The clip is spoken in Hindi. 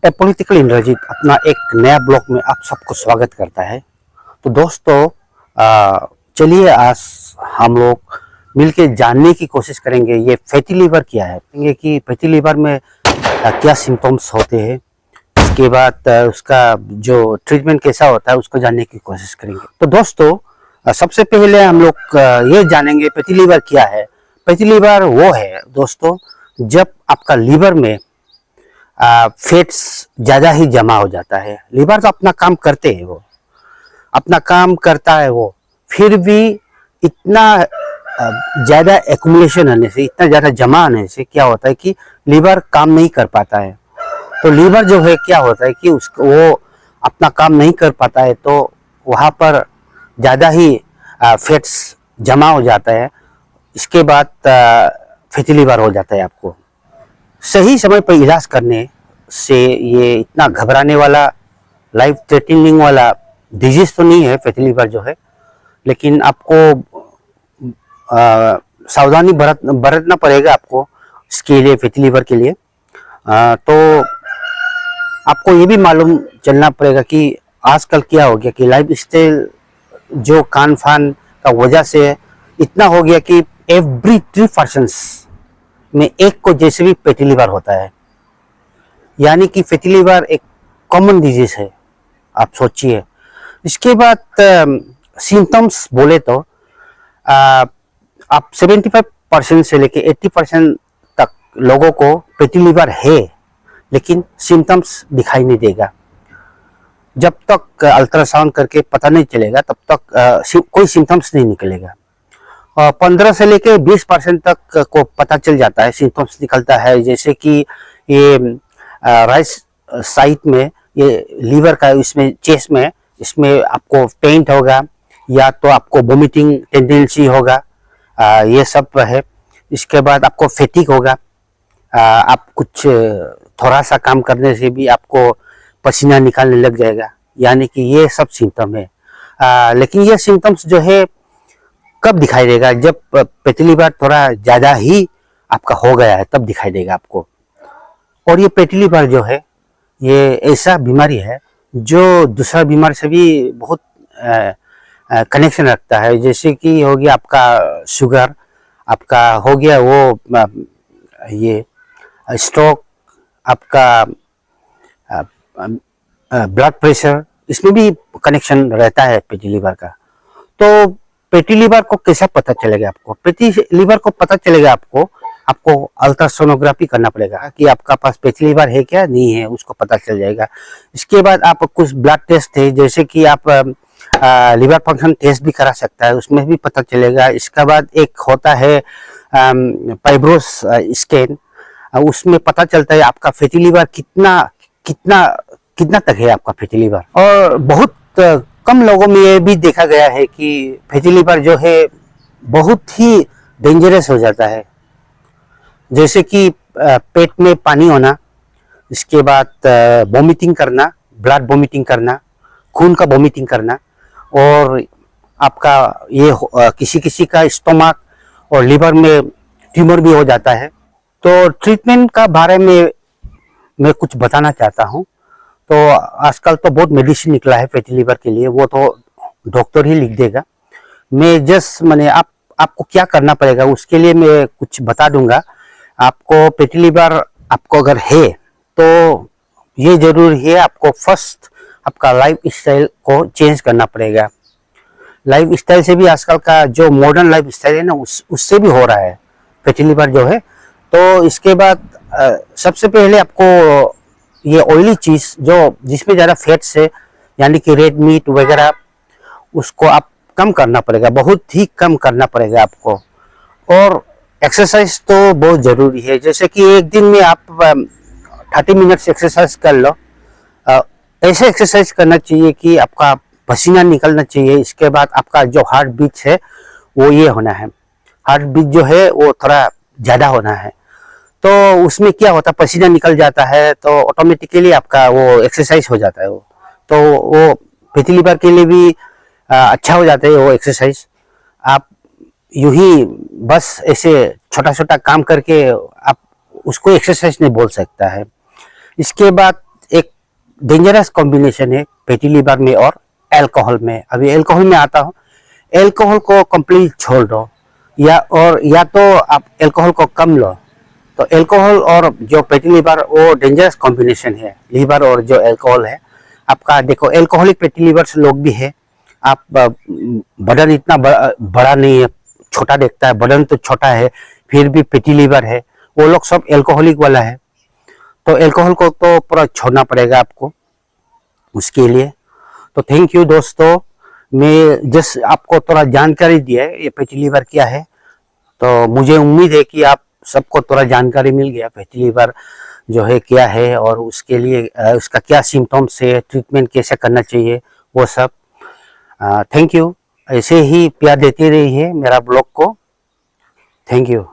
पॉलिटिकल इंद्रजीत अपना एक नया ब्लॉग में आप सबको स्वागत करता है। तो दोस्तों, चलिए आज हम लोग मिलके जानने की कोशिश करेंगे ये फैटी लीवर क्या है, कि फैटी लीवर में क्या सिम्टम्स होते हैं। इसके बाद उसका जो ट्रीटमेंट कैसा होता है उसको जानने की कोशिश करेंगे। तो दोस्तों, सबसे पहले हम लोग ये जानेंगे फैटी लीवर क्या है। फैटी लीवर वो है दोस्तों, जब आपका लीवर में फैट्स ज़्यादा ही जमा हो जाता है। लीवर तो अपना काम करते हैं, वो अपना काम करता है, वो फिर भी इतना ज़्यादा एक्यूमुलेशन होने से, इतना ज़्यादा जमा होने से क्या होता है कि लीवर काम नहीं कर पाता है। तो लीवर जो है क्या होता है कि उसको वो अपना काम नहीं कर पाता है, तो वहाँ पर ज़्यादा ही फैट्स जमा हो जाता है। इसके बाद फैटी लीवर हो जाता है। आपको सही समय पर इलाज करने से ये इतना घबराने वाला, लाइफ थ्रेटनिंग वाला डिजीज तो नहीं है फैटी लीवर जो है, लेकिन आपको सावधानी बरतना पड़ेगा आपको इसके लिए, फैटी लीवर के लिए। तो आपको ये भी मालूम चलना पड़ेगा कि आजकल क्या हो गया कि लाइफ स्टाइल जो खान पान का वजह से इतना हो गया कि एवरी 3 पर्सन्स में एक को जैसे भी फैटी लीवर होता है। यानी कि फैटी लीवर एक कॉमन डिजीज है, आप सोचिए। इसके बाद सिम्टम्स बोले तो आप 75% से लेके 80% तक लोगों को फैटी लीवर है, लेकिन सिम्टम्स दिखाई नहीं देगा। जब तक अल्ट्रासाउंड करके पता नहीं चलेगा तब तक कोई सिम्टम्स नहीं निकलेगा। 15 से लेके 20% तक को पता चल जाता है, सिम्टम्स निकलता है। जैसे कि ये राइट साइड में ये लीवर का, इसमें चेस्ट में, इसमें आपको पेन होगा या तो आपको वोमिटिंग टेंडेंसी होगा, ये सब है। इसके बाद आपको फैटिक होगा, आप कुछ थोड़ा सा काम करने से भी आपको पसीना निकालने लग जाएगा। यानी कि ये सब सिम्टम है। लेकिन ये सिम्टम्स जो है कब दिखाई देगा, जब फैटी लीवर थोड़ा ज़्यादा ही आपका हो गया है तब दिखाई देगा आपको। और ये फैटी लीवर जो है ये ऐसा बीमारी है जो दूसरा बीमारी से भी बहुत कनेक्शन रखता है। जैसे कि हो गया आपका शुगर, आपका हो गया वो ये स्ट्रोक, आपका ब्लड प्रेशर, इसमें भी कनेक्शन रहता है फैटी लीवर का। तो फैटी लीवर को कैसा पता चलेगा आपको? फैटी लीवर को पता चलेगा आपको अल्ट्रासोनोग्राफी करना पड़ेगा कि आपका पास फैटी लीवर है क्या, नहीं है, उसको पता चल जाएगा। इसके बाद आप कुछ ब्लड टेस्ट है, जैसे कि आप लिवर फंक्शन टेस्ट भी करा सकता है, उसमें भी पता चलेगा। इसके बाद एक होता है फाइब्रोस स्कैन, उसमें पता चलता है आपका फैटी लीवर कितना तक है आपका फैटी लीवर। और बहुत कम लोगों में ये भी देखा गया है कि फैटी लीवर जो है बहुत ही डेंजरस हो जाता है। जैसे कि पेट में पानी होना, इसके बाद वोमिटिंग करना, ब्लड वोमिटिंग करना, खून का वोमिटिंग करना, और आपका ये किसी किसी का स्टोमक और लीवर में ट्यूमर भी हो जाता है। तो ट्रीटमेंट का बारे में मैं कुछ बताना चाहता हूँ। तो आजकल तो बहुत मेडिसिन निकला है फैटी लीवर के लिए, वो तो डॉक्टर ही लिख देगा। मैं जस्ट आपको क्या करना पड़ेगा उसके लिए मैं कुछ बता दूंगा। आपको फैटी लीवर आपको अगर है तो ये जरूरी है, आपको फर्स्ट आपका लाइफ स्टाइल को चेंज करना पड़ेगा। लाइफ स्टाइल से भी आजकल का जो मॉडर्न लाइफ स्टाइल है ना, उससे भी हो रहा है फैटी लीवर जो है। तो इसके बाद सबसे पहले आपको ये ऑयली चीज़ जो जिसमें ज़्यादा फैट्स है, यानी कि रेड मीट वगैरह, उसको आप कम करना पड़ेगा, बहुत ही कम करना पड़ेगा आपको। और एक्सरसाइज तो बहुत ज़रूरी है। जैसे कि एक दिन में आप 30 मिनट्स एक्सरसाइज कर लो। ऐसे एक्सरसाइज करना चाहिए कि आपका पसीना निकलना चाहिए। इसके बाद आपका जो हार्ट बीट है वो ये होना है, हार्ट बीट जो है वो थोड़ा ज़्यादा होना है। तो उसमें क्या होता है, पसीना निकल जाता है तो ऑटोमेटिकली आपका वो एक्सरसाइज हो जाता है। वो फैटी लीवर के लिए भी अच्छा हो जाता है वो एक्सरसाइज। आप यूं ही बस ऐसे छोटा छोटा काम करके आप उसको एक्सरसाइज नहीं बोल सकता है। इसके बाद डेंजरस कॉम्बिनेशन है फैटी लिवर में और अल्कोहल में। अभी अल्कोहल में आता हूँ। अल्कोहल को कंप्लीट छोड़ दो, या तो आप अल्कोहल को कम लो। तो अल्कोहल और जो फैटी लिवर वो डेंजरस कॉम्बिनेशन है, लिवर और जो अल्कोहल है आपका। देखो अल्कोहलिक फैटी लिवर लोग भी है, आप बदन इतना बड़ा नहीं है, छोटा देखता है, बदन तो छोटा है फिर भी फैटी लिवर है, वो लोग सब अल्कोहलिक वाला है। तो अल्कोहल को तो पूरा छोड़ना पड़ेगा आपको उसके लिए। तो थैंक यू दोस्तों, मैं जस्ट आपको थोड़ा जानकारी दिया है ये फैटी लिवर क्या है। तो मुझे उम्मीद है कि आप सबको थोड़ा जानकारी मिल गया फैटी लिवर जो है क्या है, और उसके लिए उसका क्या सिम्टम्स है, ट्रीटमेंट कैसे करना चाहिए वो सब। थैंक यू, ऐसे ही प्यार देते रहिए मेरा ब्लॉग को। Thank you.